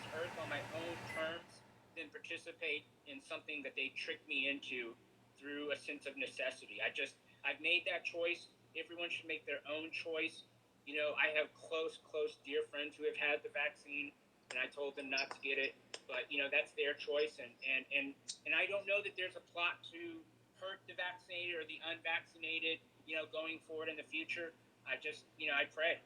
this earth on my own terms than participate in something that they tricked me into through a sense of necessity. I've made that choice. Everyone should make their own choice. I have close, dear friends who have had the vaccine, and I told them not to get it. But that's their choice, and I don't know that there's a plot to hurt the vaccinated or the unvaccinated. Going forward in the future, I just I pray,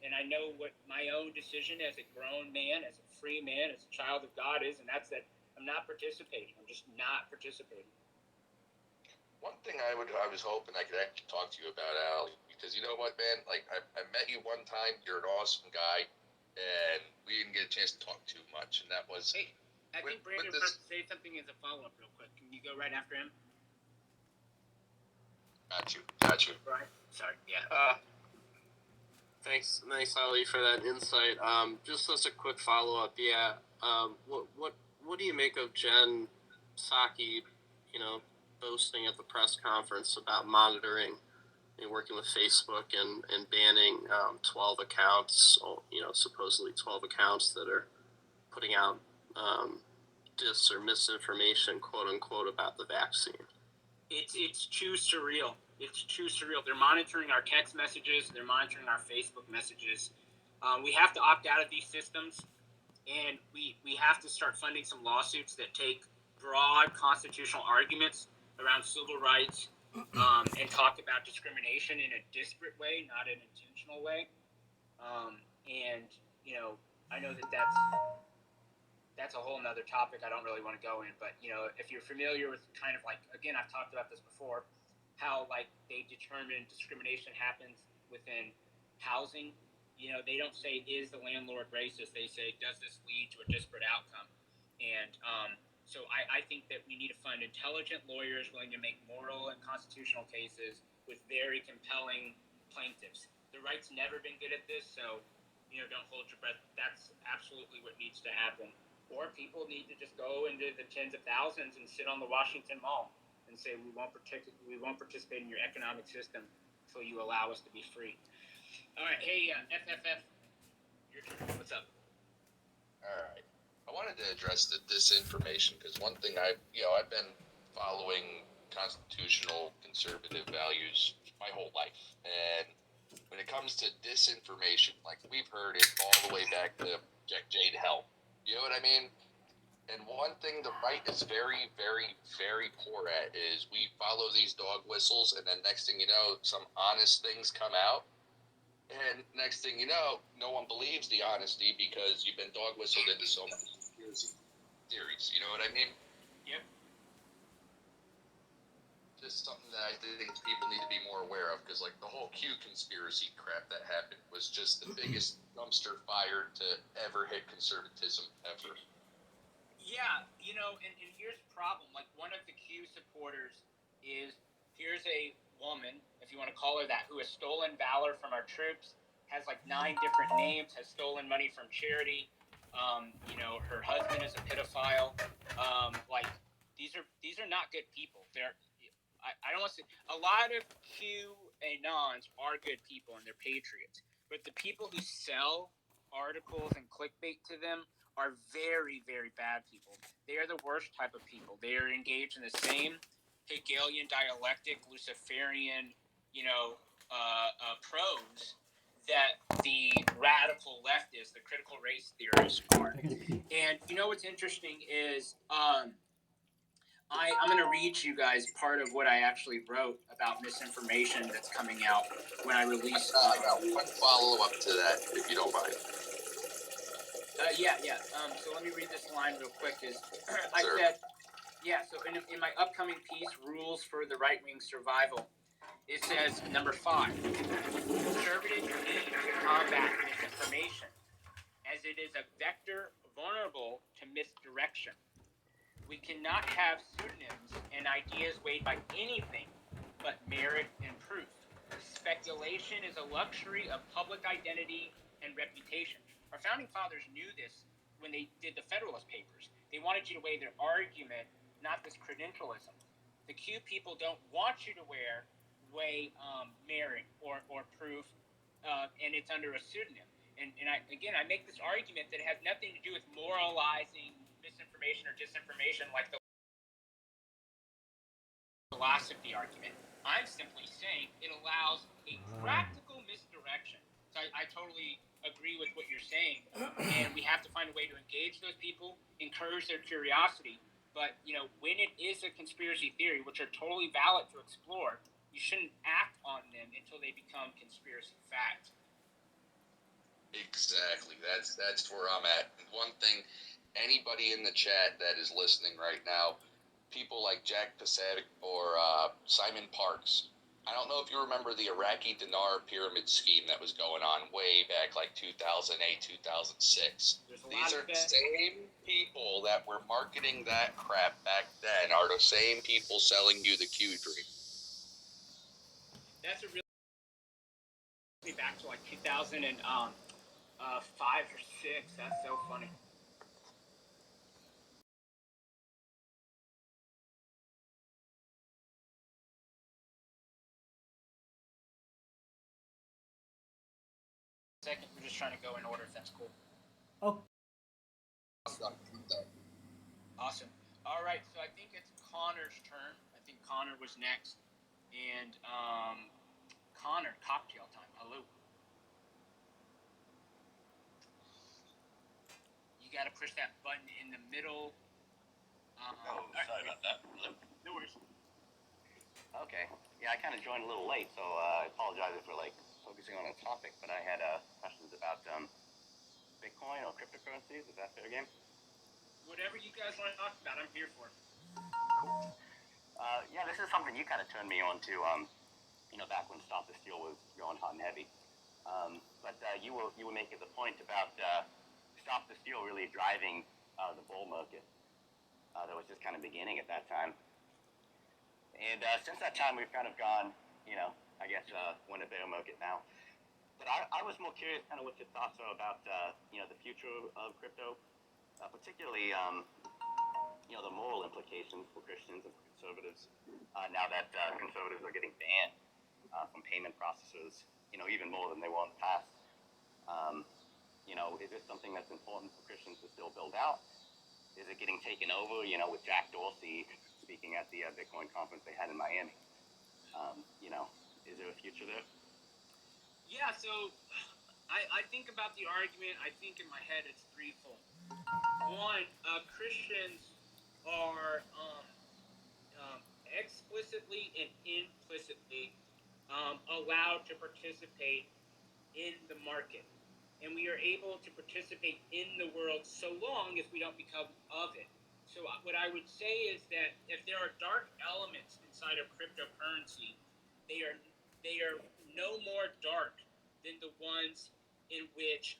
and I know what my own decision as a grown man, as a free man, as a child of God is, and that's that I'm not participating. I'm just not participating. One thing I was hoping I could actually talk to you about, Al, because you know what, man? Like, I met you one time. You're an awesome guy, and we didn't get a chance to talk too much, and that was... Hey, I think Brandon wants to say something as a follow-up real quick. Can you go right after him? Got you. Right. Sorry, yeah. Thanks, Ali, for that insight. Just as a quick follow-up, what do you make of Jen Psaki, boasting at the press conference about monitoring and working with Facebook and banning 12 accounts, supposedly 12 accounts that are putting out dis or misinformation, quote unquote, about the vaccine? It's too surreal. It's too surreal. They're monitoring our text messages. They're monitoring our Facebook messages. We have to opt out of these systems, and we have to start funding some lawsuits that take broad constitutional arguments around civil rights and talk about discrimination in a disparate way, not an intentional way. I know that's a whole nother topic I don't really want to go in, but if you're familiar with kind of like, again, I've talked about this before, how like they determine discrimination happens within housing. They don't say, is the landlord racist? They say, does this lead to a disparate outcome? And so I think that we need to find intelligent lawyers willing to make moral and constitutional cases with very compelling plaintiffs. The right's never been good at this, so don't hold your breath. That's absolutely what needs to happen. Or people need to just go into the tens of thousands and sit on the Washington Mall and say, we won't participate in your economic system until you allow us to be free. All right, hey, FFF, your turn. What's up? All right. I wanted to address the disinformation, because one thing I've been following constitutional conservative values my whole life, and when it comes to disinformation, like we've heard it all the way back to Jade Helm. You know what I mean? And one thing the right is very, very, very poor at is we follow these dog whistles, and then next thing you know, some honest things come out. And next thing you know, no one believes the honesty because you've been dog whistled into so many conspiracy theories. You know what I mean? Yep. Just something that I think people need to be more aware of, because like the whole Q conspiracy crap that happened was just the biggest dumpster fire to ever hit conservatism ever. Yeah, and here's the problem. Like, one of the Q supporters here's a woman, if you want to call her that, who has stolen valor from our troops, has like 9 different names, has stolen money from charity. Her husband is a pedophile. These are not good people. I don't want to say, a lot of QAnons are good people and they're patriots, but the people who sell articles and clickbait to them are very, very bad people. They are the worst type of people. They are engaged in the same Hegelian dialectic, Luciferian, prose that the radical leftists, the critical race theorists are. And what's interesting is I'm going to read you guys part of what I actually wrote about misinformation that's coming out when I release. I got one follow-up to that, if you don't mind. Yeah. So let me read this line real quick. I said, so in my upcoming piece, Rules for the Right-Wing Survival, it says, number 5, conservatives need to combat misinformation, as it is a vector vulnerable to misdirection. We cannot have pseudonyms and ideas weighed by anything but merit and proof. Speculation is a luxury of public identity and reputation. Our founding fathers knew this when they did the Federalist Papers. They wanted you to weigh their argument, not this credentialism. The Q people don't want you to weigh merit or proof, and it's under a pseudonym. And I make this argument that it has nothing to do with moralizing misinformation or disinformation like the philosophy argument. I'm simply saying it allows a practical misdirection. So I totally agree with what you're saying, and we have to find a way to engage those people, encourage their curiosity. But when it is a conspiracy theory, which are totally valid to explore, you shouldn't act on them until they become conspiracy fact. Exactly. That's where I'm at. And one thing, anybody in the chat that is listening right now, people like Jack Pacific or Simon Parks. I don't know if you remember the Iraqi dinar pyramid scheme that was going on way back, like 2008, 2006. These are the same people that were marketing that crap back then are the same people selling you the Q dream. That's a really back to like 2005 or 6. That's so funny. Second, we're just trying to go in order if that's cool. Oh. Awesome. All right, so I think it's Connor's turn. I think Connor was next. And Connor, cocktail time. Hello. You got to push that button in the middle. Sorry about that. No worries. Okay. Yeah, I kind of joined a little late, so I apologize for focusing on a topic, but I had questions about Bitcoin or cryptocurrencies. Is that fair game? Whatever you guys want to talk about, I'm here for. Cool. Yeah, this is something you kind of turned me on to, back when Stop the Steal was going hot and heavy. But you were making the point about Stop the Steal really driving the bull market that was just kind of beginning at that time. And since that time, we've kind of gone, I guess, we're in a bear market now. But I was more curious kind of what your thoughts are about, the future of crypto, particularly, the moral implications for Christians and for conservatives, now that conservatives are getting banned from payment processors, even more than they were in the past. Is this something that's important for Christians to still build out? Is it getting taken over, with Jack Dorsey speaking at the Bitcoin conference they had in Miami? Is there a future there? Yeah, so I think about the argument. I think in my head it's threefold. One, Christians are explicitly and implicitly allowed to participate in the market. And we are able to participate in the world so long as we don't become of it. So what I would say is that if there are dark elements inside of cryptocurrency, they are no more dark than the ones in which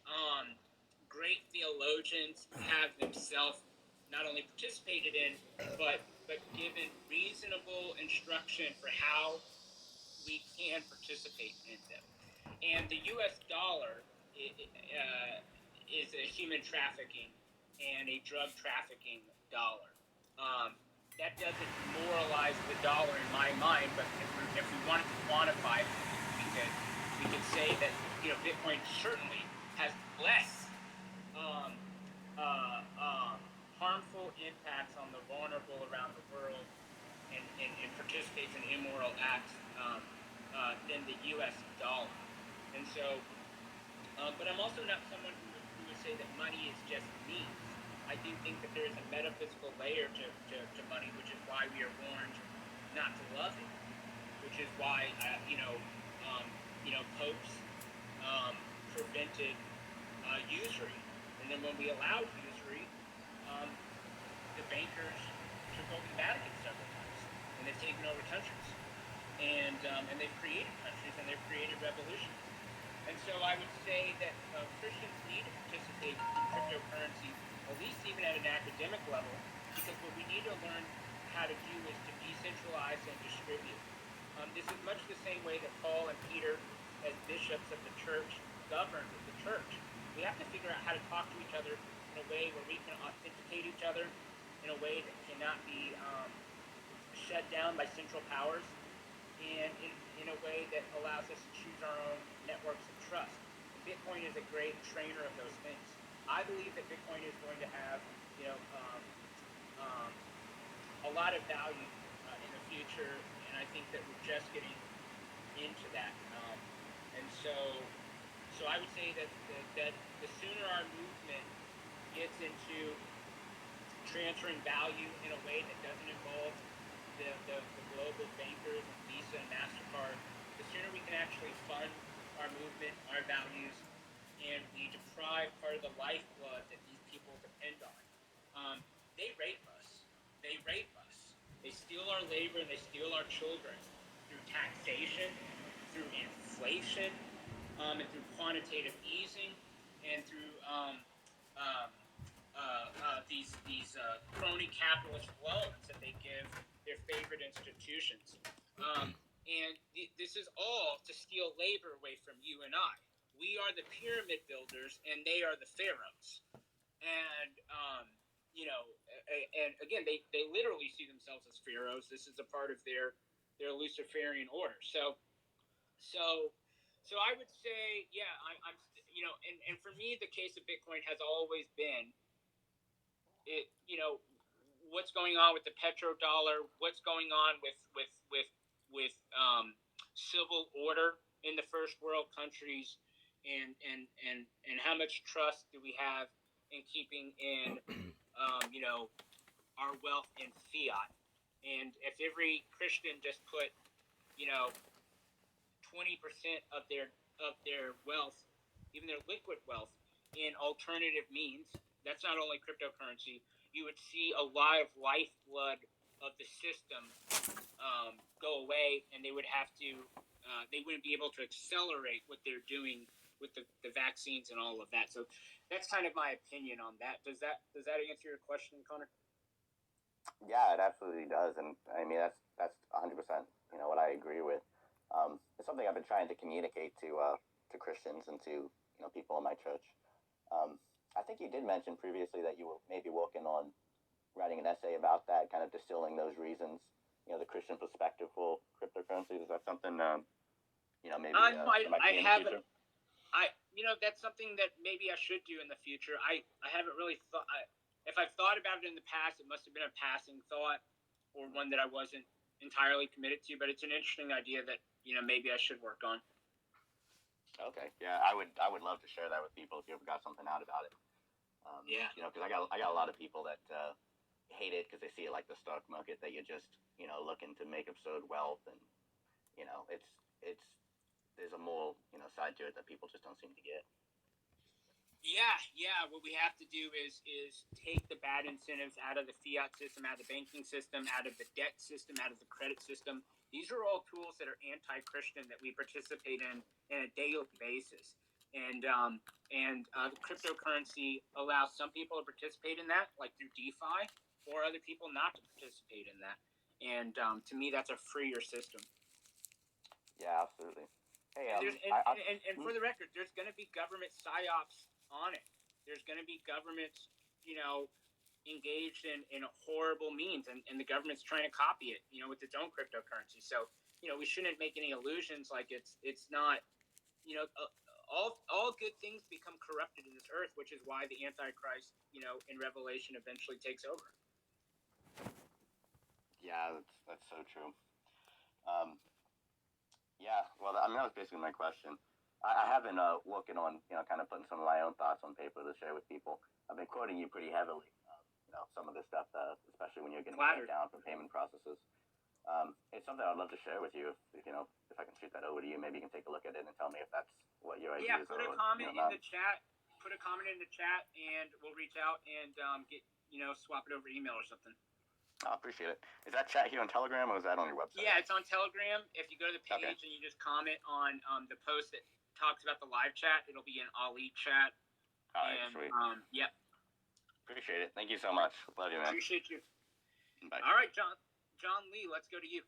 great theologians have themselves not only participated in, but given reasonable instruction for how we can participate in them. And the U.S. dollar is a human trafficking and a drug trafficking dollar. That doesn't moralize the dollar in my mind, but if we wanted to quantify it, we could say that Bitcoin certainly has less harmful impacts on the vulnerable around the world and participates in immoral acts than the U.S. dollar. And so, but I'm also not someone who would say that money is just means. I do think that there is a metaphysical layer to money, which is why we are warned not to love it, which is why popes prevented usury, and then when we allowed usury, the bankers took over the Vatican several times, and they've taken over countries, and they've created countries, and they've created revolutions. And so I would say that Christians need to participate in cryptocurrency, at least even at an academic level, because what we need to learn how to do is to decentralize and distribute. This is much the same way that Paul and Peter, as bishops of the church, governed the church. We have to figure out how to talk to each other in a way where we can authenticate each other, in a way that cannot be shut down by central powers, and in a way that allows us to choose our own networks of trust. Bitcoin is a great trainer of those things. I believe that Bitcoin is going to have, you know, um, a lot of value in the future, and I think that we're just getting into that. And so I would say that the sooner our movement gets into transferring value in a way that doesn't involve the global bankers and Visa and MasterCard, the sooner we can actually fund our movement, our values, and we deprive part of the lifeblood that these people depend on. They rape us. They rape us. They steal our labor and they steal our children through taxation, through inflation, and through quantitative easing, and through these crony capitalist loans that they give their favorite institutions. And this is all to steal labor away from you and I. We are the pyramid builders, and they are the pharaohs. And and again, they literally see themselves as pharaohs. This is a part of their Luciferian order. So I would say, yeah, I'm and for me, the case of Bitcoin has always been it. What's going on with the petrodollar? What's going on with civil order in the first world countries, and how much trust do we have in keeping in our wealth in fiat? And if every Christian just put 20% of their wealth, even their liquid wealth, in alternative means, that's not only cryptocurrency. You would see a lot of lifeblood of the system go away, and they would have to. They wouldn't be able to accelerate what they're doing with the vaccines and all of that. So that's kind of my opinion on that. Does that answer your question, Connor? Yeah, it absolutely does, and I mean that's 100%. What I agree with. It's something I've been trying to communicate to Christians and to people in my church. I think you did mention previously that you were maybe working on writing an essay about that, kind of distilling those reasons, the Christian perspective for cryptocurrencies. Is that something maybe I haven't. That's something that maybe I should do in the future. I haven't really thought. If I've thought about it in the past, it must have been a passing thought or one that I wasn't entirely committed to. But it's an interesting idea that maybe I should work on. Okay, yeah, I would love to share that with people if you ever got something out about it. Yeah. Because I got a lot of people that hate it because they see it like the stock market, that you're just looking to make absurd wealth, and it's there's a moral side to it that people just don't seem to get. Yeah. What we have to do is take the bad incentives out of the fiat system, out of the banking system, out of the debt system, out of the credit system. These are all tools that are anti-Christian that we participate in a daily basis. And cryptocurrency allows some people to participate in that, like through DeFi, or other people not to participate in that. And to me, that's a freer system. Yeah, absolutely. Hey, and for the record, there's going to be government psyops on it. There's going to be governments, engaged in horrible means, and the government's trying to copy it, with its own cryptocurrency. So, we shouldn't make any illusions like it's not, all good things become corrupted in this earth, which is why the Antichrist, in Revelation eventually takes over. Yeah, that's so true. Yeah, well, I mean, that was basically my question. I have been working on, kind of putting some of my own thoughts on paper to share with people. I've been quoting you pretty heavily, some of this stuff, especially when you're getting shut down from payment processes. It's something I'd love to share with you. If I can shoot that over to you, maybe you can take a look at it and tell me if that's what your ideas are. Yeah, put a comment in the chat. Put a comment in the chat, and we'll reach out and get swap it over email or something. I appreciate it. Is that chat here on Telegram, or is that on your website? Yeah, it's on Telegram. If you go to the page and you just comment on the post that talks about the live chat, it'll be an Ali chat. All right, sweet. Yep. Appreciate it. Thank you so much. Love you, man. Appreciate you. Bye. All right, John Lee, let's go to you.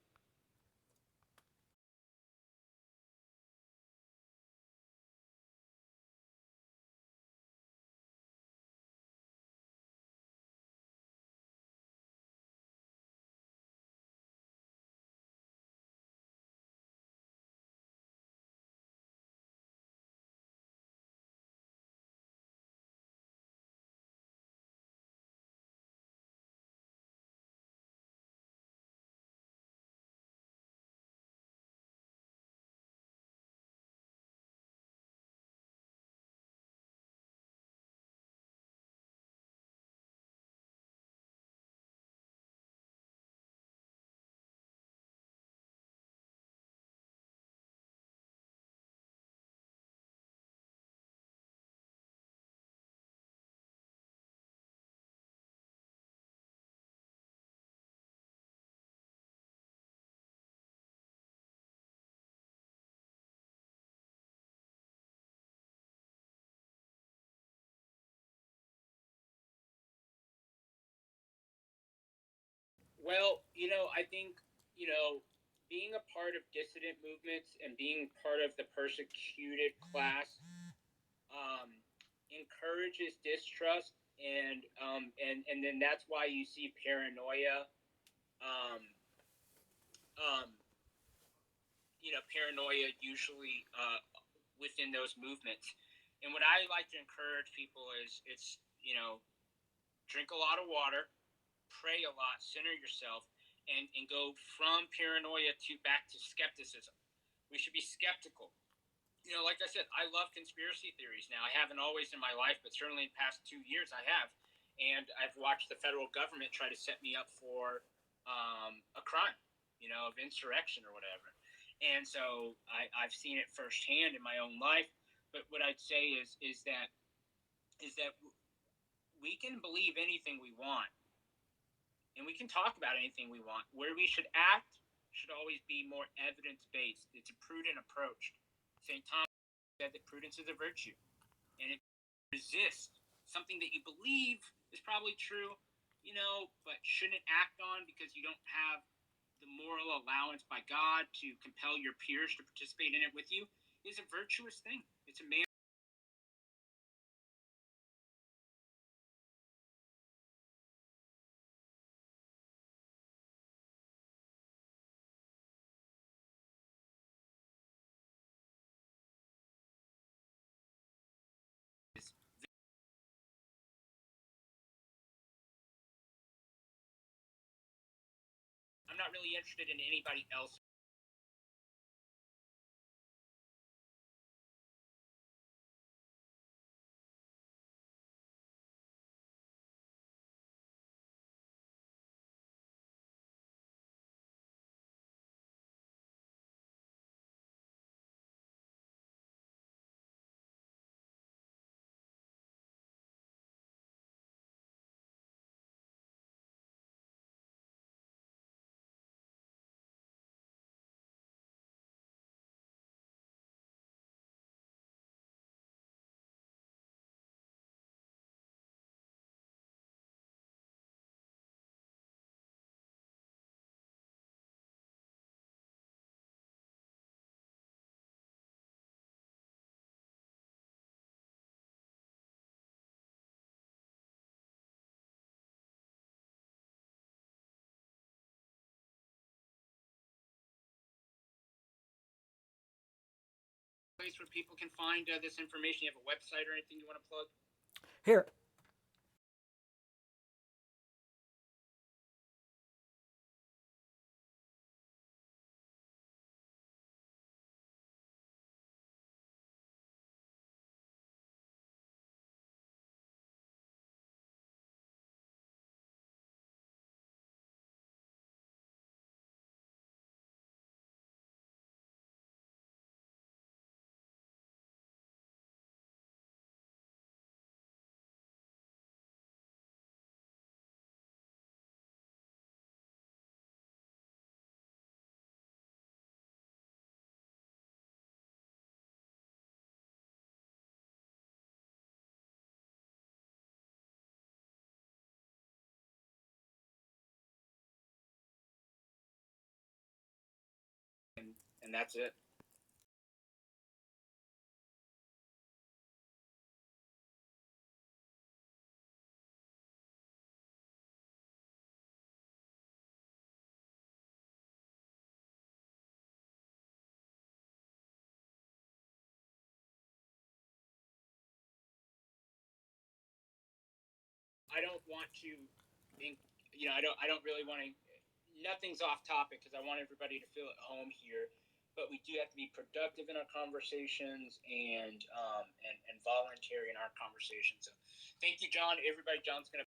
Well, I think, being a part of dissident movements and being part of the persecuted class encourages distrust, and then that's why you see paranoia. Um, um, Paranoia usually within those movements. And what I like to encourage people is it's drink a lot of water, pray a lot, center yourself, and go from paranoia to back to skepticism. We should be skeptical. Like I said, I love conspiracy theories now. I haven't always in my life, but certainly in the past 2 years I have. And I've watched the federal government try to set me up for a crime, of insurrection or whatever. And so I've seen it firsthand in my own life. But what I'd say is that we can believe anything we want, and we can talk about anything we want. Where we should act should always be more evidence based. It's a prudent approach. St. Thomas said that prudence is a virtue, and it resist something that you believe is probably true, but shouldn't act on because you don't have the moral allowance by God to compel your peers to participate in it with you, is a virtuous thing. It's a man. I'm not really interested in anybody else. Place where people can find this information. You have a website or anything you want to plug? Here, And that's it. I don't want to, I don't really want to. Nothing's off topic because I want everybody to feel at home here. But we do have to be productive in our conversations and voluntary in our conversations. So, thank you, John. Everybody, John's going to.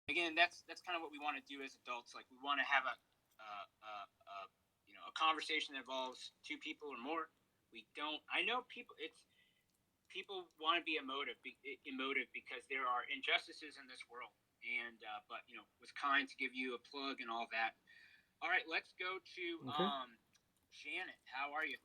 Again, that's kind of what we want to do as adults. Like we want to have a conversation that involves two people or more. We don't. I know people. People want to be emotive because there are injustices in this world. And but was kind to give you a plug and all that. All right, let's go to okay. Janet. How are you?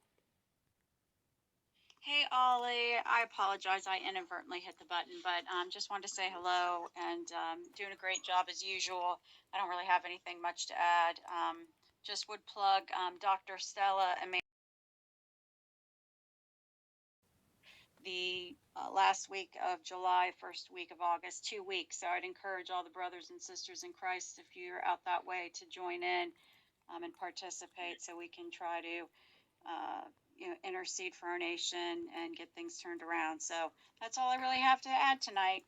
Hey, Ollie. I apologize. I inadvertently hit the button, but just wanted to say hello and doing a great job as usual. I don't really have anything much to add. Just would plug Dr. Stella and the last week of July, first week of August, 2 weeks. So I'd encourage all the brothers and sisters in Christ, if you're out that way, to join in and participate so we can try to intercede for our nation and get things turned around. So that's all I really have to add tonight.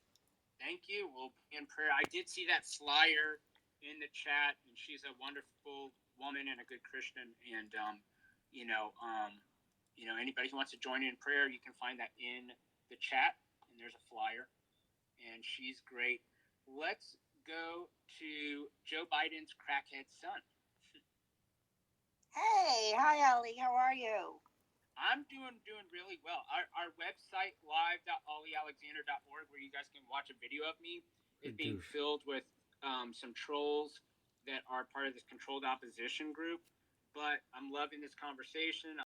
Thank you. We'll be in prayer. I did see that flyer in the chat, and she's a wonderful woman and a good Christian. And anybody who wants to join in prayer, you can find that in the chat. And there's a flyer, and she's great. Let's go to Joe Biden's crackhead son. Hey, hi, Ollie. How are you? I'm doing really well. Our website, live.olliealexander.org, where you guys can watch a video of me, is being filled with some trolls that are part of this controlled opposition group. But I'm loving this conversation.